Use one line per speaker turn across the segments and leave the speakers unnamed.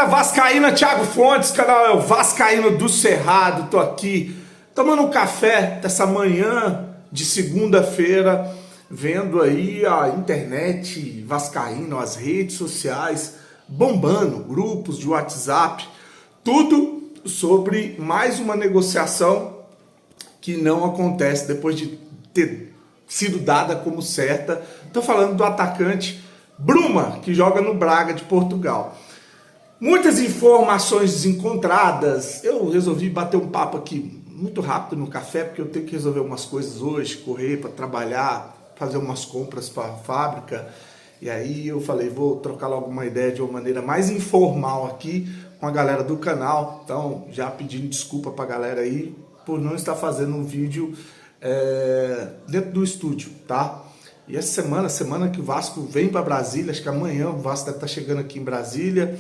galera vascaína, Thiago Fontes, canal é o Vascaíno do Cerrado. Tô aqui tomando um café dessa manhã de segunda-feira, vendo aí a internet vascaína, as redes sociais bombando, grupos de WhatsApp, tudo sobre mais uma negociação que não acontece depois de ter sido dada como certa. Tô falando do atacante Bruma, que joga no Braga de Portugal. Muitas informações desencontradas. Eu resolvi bater um papo aqui muito rápido no café, porque eu tenho que resolver umas coisas hoje, correr para trabalhar, fazer umas compras para a fábrica. E aí eu falei, vou trocar logo uma ideia de uma maneira mais informal aqui com a galera do canal. Então, já pedindo desculpa para a galera aí por não estar fazendo um vídeo dentro do estúdio, tá? E essa semana que o Vasco vem para Brasília, acho que amanhã o Vasco deve estar chegando aqui em Brasília,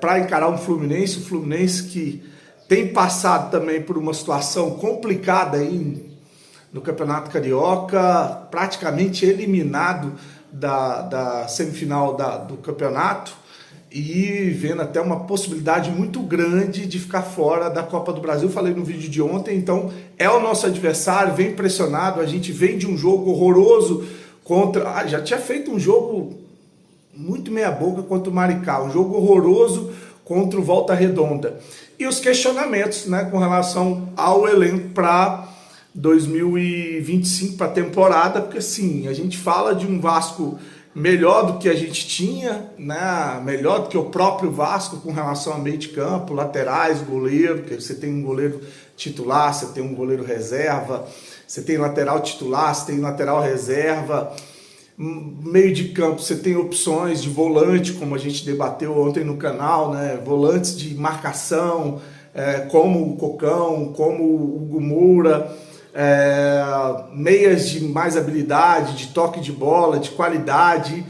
para encarar o Fluminense que tem passado também por uma situação complicada aí no Campeonato Carioca, praticamente eliminado da semifinal do campeonato e vendo até uma possibilidade muito grande de ficar fora da Copa do Brasil. Falei no vídeo de ontem, então é o nosso adversário, vem pressionado, a gente vem de um jogo horroroso contra... já tinha feito um jogo muito meia boca contra o Maricá, um jogo horroroso contra o Volta Redonda. E os questionamentos, né, com relação ao elenco para 2025, para a temporada, porque sim, a gente fala de um Vasco melhor do que a gente tinha, né? Melhor do que o próprio Vasco com relação a meio de campo, laterais, goleiro, porque você tem um goleiro titular, você tem um goleiro reserva, você tem lateral titular, você tem lateral reserva, meio de campo você tem opções de volante, como a gente debateu ontem no canal, né? Volantes de marcação, como o Cocão, como o Hugo Moura, meias de mais habilidade, de toque de bola, de qualidade,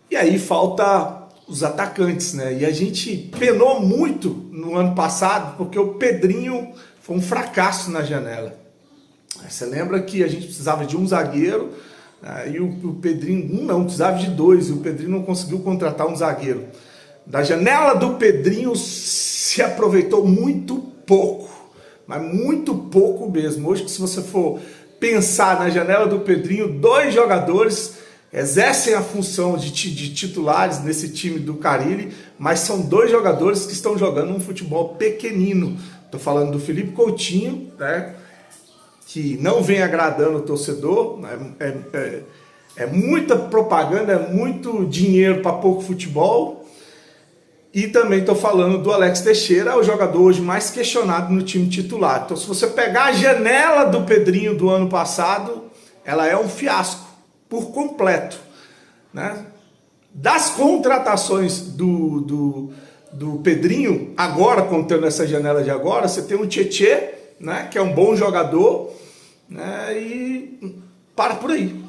e aí falta os atacantes, né? E a gente penou muito no ano passado porque o Pedrinho foi um fracasso na janela. Você lembra que a gente precisava de um zagueiro, e o Pedrinho não, precisava de dois, e o Pedrinho não conseguiu contratar um zagueiro. Da janela do Pedrinho se aproveitou muito pouco, mas muito pouco mesmo. Hoje, se você for pensar na janela do Pedrinho, dois jogadores exercem a função de titulares nesse time do Carille, mas são dois jogadores que estão jogando um futebol pequenino. Estou falando do Felipe Coutinho, né, que não vem agradando o torcedor, é muita propaganda, é muito dinheiro para pouco futebol. E também estou falando do Alex Teixeira, o jogador hoje mais questionado no time titular. Então, se você pegar a janela do Pedrinho do ano passado, ela é um fiasco por completo, né? Das contratações do Pedrinho, agora, contando essa janela de agora, você tem o Tietê, né, que é um bom jogador, né, e para por aí.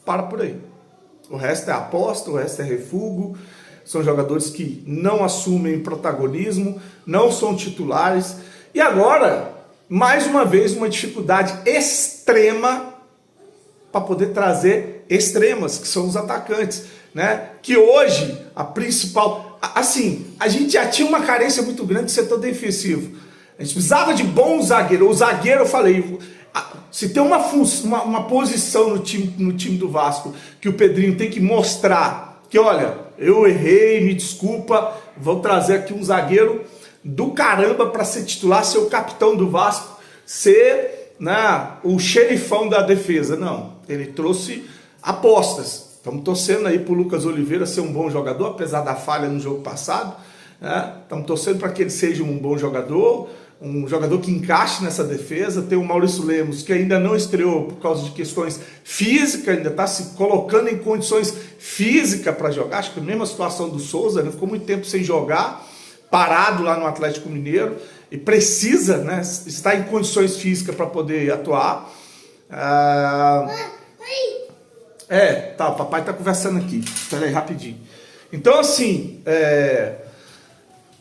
Para por aí. O resto é aposta, o resto é refúgio. São jogadores que não assumem protagonismo, não são titulares. E agora, mais uma vez, uma dificuldade extrema para poder trazer extremas, que são os atacantes, né? Que hoje, a principal... Assim, a gente já tinha uma carência muito grande do setor defensivo. A gente precisava de bom zagueiro. O zagueiro, eu falei... Se tem uma posição no time do Vasco que o Pedrinho tem que mostrar que, olha, eu errei, me desculpa, vou trazer aqui um zagueiro do caramba para ser titular, ser o capitão do Vasco, ser, né, o xerifão da defesa. Não, ele trouxe apostas. Estamos torcendo aí para o Lucas Oliveira ser um bom jogador, apesar da falha no jogo passado, né? Estamos torcendo para que ele seja um bom jogador, um jogador que encaixe nessa defesa. Tem o Maurício Lemos, que ainda não estreou por causa de questões físicas, ainda está se colocando em condições físicas para jogar. Acho que a mesma situação do Souza, né? Ficou muito tempo sem jogar, parado lá no Atlético Mineiro, e precisa, né, estar em condições físicas para poder atuar. Tá, o papai está conversando aqui. Espera aí, rapidinho. Então, assim,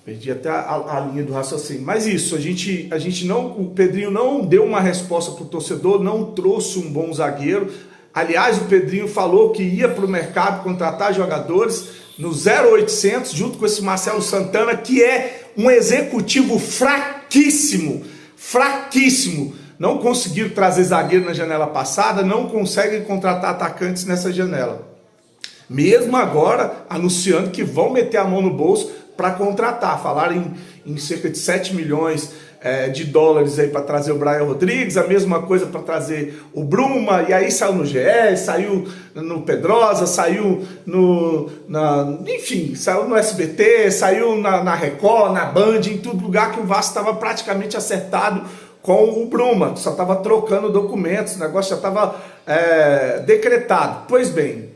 perdi até a linha do raciocínio. Mas isso, a gente não... O Pedrinho não deu uma resposta para o torcedor, não trouxe um bom zagueiro. Aliás, o Pedrinho falou que ia para o mercado contratar jogadores, no 0800, junto com esse Marcelo Santana, que é um executivo fraquíssimo, fraquíssimo. Não conseguiram trazer zagueiro na janela passada, não conseguem contratar atacantes nessa janela. Mesmo agora anunciando que vão meter a mão no bolso para contratar. Falaram em cerca de 7 milhões de dólares aí para trazer o Brian Rodrigues, a mesma coisa para trazer o Bruma, e aí saiu no GE, saiu no Pedrosa, saiu enfim, saiu no SBT, saiu na Record, na Band, em todo lugar que o Vasco estava praticamente acertado com o Bruma, só estava trocando documentos, o negócio já estava decretado. Pois bem,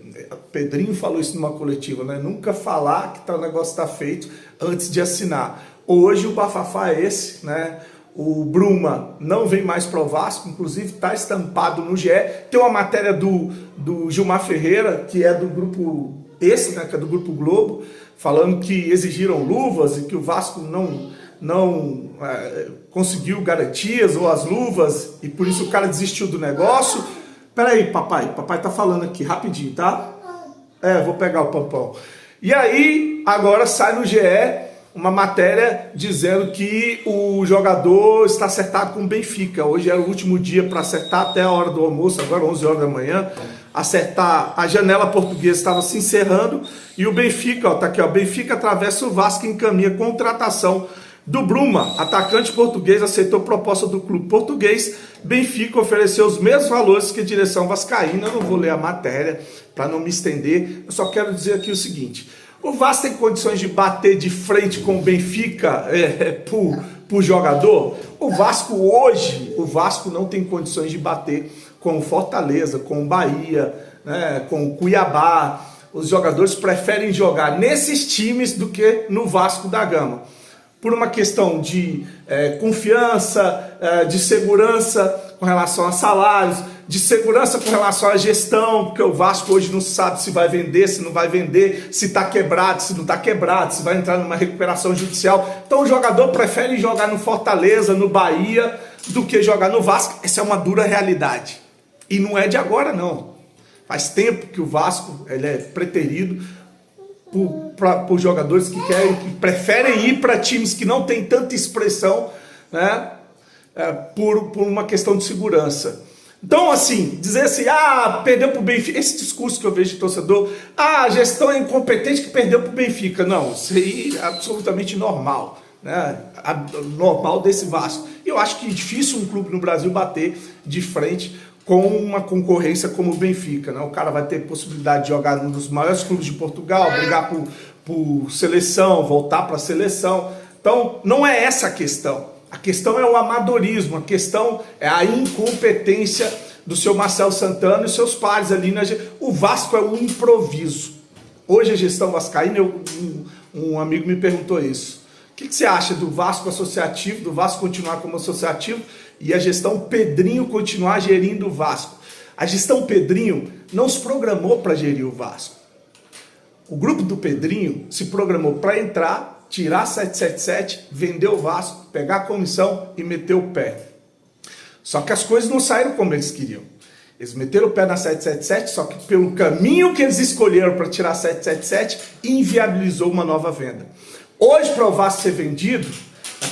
Pedrinho falou isso numa coletiva, né? Nunca falar que o negócio está feito antes de assinar. Hoje o bafafá é esse, né? O Bruma não vem mais para o Vasco, inclusive está estampado no GE. Tem uma matéria do Gilmar Ferreira, que é do grupo né? Que é do Grupo Globo, falando que exigiram luvas e que o Vasco não conseguiu garantias ou as luvas e por isso o cara desistiu do negócio. Peraí, papai tá falando aqui rapidinho, tá? Vou pegar o pampão. E aí, agora sai no GE uma matéria dizendo que o jogador está acertado com o Benfica. Hoje era o último dia para acertar até a hora do almoço, agora 11 horas da manhã, acertar. A janela portuguesa estava se encerrando e o Benfica, ó, tá aqui, ó, Benfica atravessa o Vasco e encaminha contratação do Bruma. Atacante português aceitou proposta do clube português. Benfica ofereceu os mesmos valores que a direção vascaína. Eu não vou ler a matéria para não me estender, eu só quero dizer aqui o seguinte: o Vasco tem condições de bater de frente com o Benfica por jogador? O Vasco hoje, não tem condições de bater com o Fortaleza, com o Bahia, né, com o Cuiabá. Os jogadores preferem jogar nesses times do que no Vasco da Gama. Por uma questão de confiança, de segurança com relação a salários, de segurança com relação à gestão, porque o Vasco hoje não sabe se vai vender, se não vai vender, se está quebrado, se não está quebrado, se vai entrar numa recuperação judicial. Então o jogador prefere jogar no Fortaleza, no Bahia, do que jogar no Vasco. Essa é uma dura realidade. E não é de agora, não. Faz tempo que o Vasco ele é preterido por jogadores que preferem ir para times que não tem tanta expressão, né, por uma questão de segurança. Então, assim, dizer assim, perdeu para o Benfica, esse discurso que eu vejo de torcedor, a gestão é incompetente que perdeu para o Benfica. Não, isso aí é absolutamente normal, né? Normal desse Vasco. E eu acho que é difícil um clube no Brasil bater de frente com uma concorrência como o Benfica, né? O cara vai ter possibilidade de jogar num dos maiores clubes de Portugal, brigar por seleção, voltar para a seleção. Então, não é essa a questão. A questão é o amadorismo, a questão é a incompetência do seu Marcelo Santana e seus pares ali. O Vasco é um improviso. Hoje a gestão vascaína, um amigo me perguntou isso. O que você acha do Vasco associativo, do Vasco continuar como associativo e a gestão Pedrinho continuar gerindo o Vasco? A gestão Pedrinho não se programou para gerir o Vasco. O grupo do Pedrinho se programou para entrar, tirar 777, vender o Vasco, pegar a comissão e meter o pé. Só que as coisas não saíram como eles queriam. Eles meteram o pé na 777, só que pelo caminho que eles escolheram para tirar 777, inviabilizou uma nova venda. Hoje, para o Vasco ser vendido,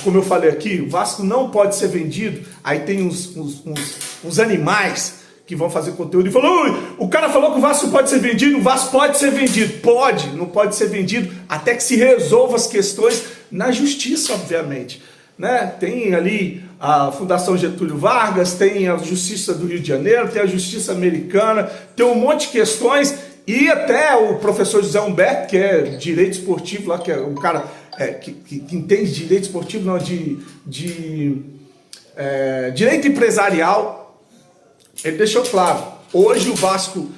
como eu falei aqui, o Vasco não pode ser vendido. Aí tem uns animais que vão fazer conteúdo e falam: o cara falou que o Vasco pode ser vendido. O Vasco pode ser vendido. Pode, não pode ser vendido até que se resolva as questões na justiça, obviamente, né? Tem ali a Fundação Getúlio Vargas, tem a Justiça do Rio de Janeiro, tem a Justiça Americana, tem um monte de questões. E até o professor José Humberto, que é direito esportivo lá, que é um cara que entende de direito esportivo, não, direito empresarial, ele deixou claro: hoje o Vasco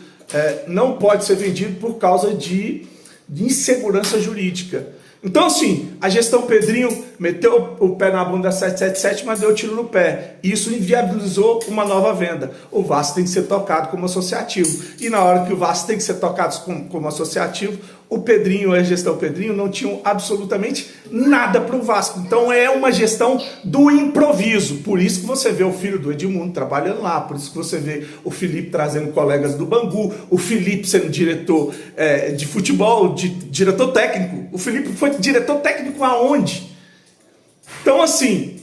não pode ser vendido por causa de insegurança jurídica. Então, assim, a gestão Pedrinho meteu o pé na bunda da 777, mas deu tiro no pé. Isso inviabilizou uma nova venda. O Vasco tem que ser tocado como associativo. E na hora que o Vasco tem que ser tocado como associativo, o Pedrinho e a gestão Pedrinho não tinham absolutamente nada para o Vasco. Então é uma gestão do improviso. Por isso que você vê o filho do Edmundo trabalhando lá, por isso que você vê o Felipe trazendo colegas do Bangu, o Felipe sendo diretor de futebol, diretor técnico. O Felipe foi diretor técnico aonde? Então, assim,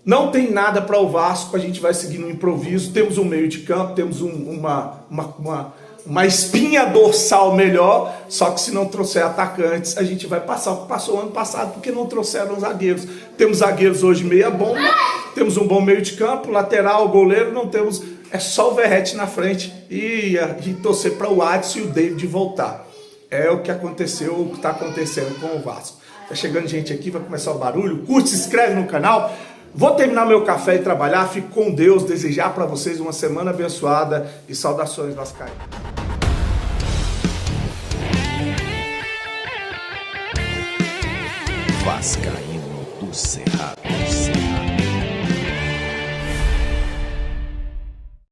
não tem nada para o Vasco, a gente vai seguir no improviso. Temos um meio de campo, temos uma espinha dorsal melhor, só que se não trouxer atacantes, a gente vai passar o que passou ano passado, porque não trouxeram zagueiros. Temos zagueiros hoje meia bomba, temos um bom meio de campo, lateral, goleiro, não temos, é só o Verratti na frente e torcer para o Adson e o David voltar. É o que aconteceu, o que está acontecendo com o Vasco. Tá chegando gente aqui, vai começar o barulho, curte, se inscreve no canal. Vou terminar meu café e trabalhar, fico com Deus, desejar para vocês uma semana abençoada e saudações vascaínas.
Vascaíno do Cerrado.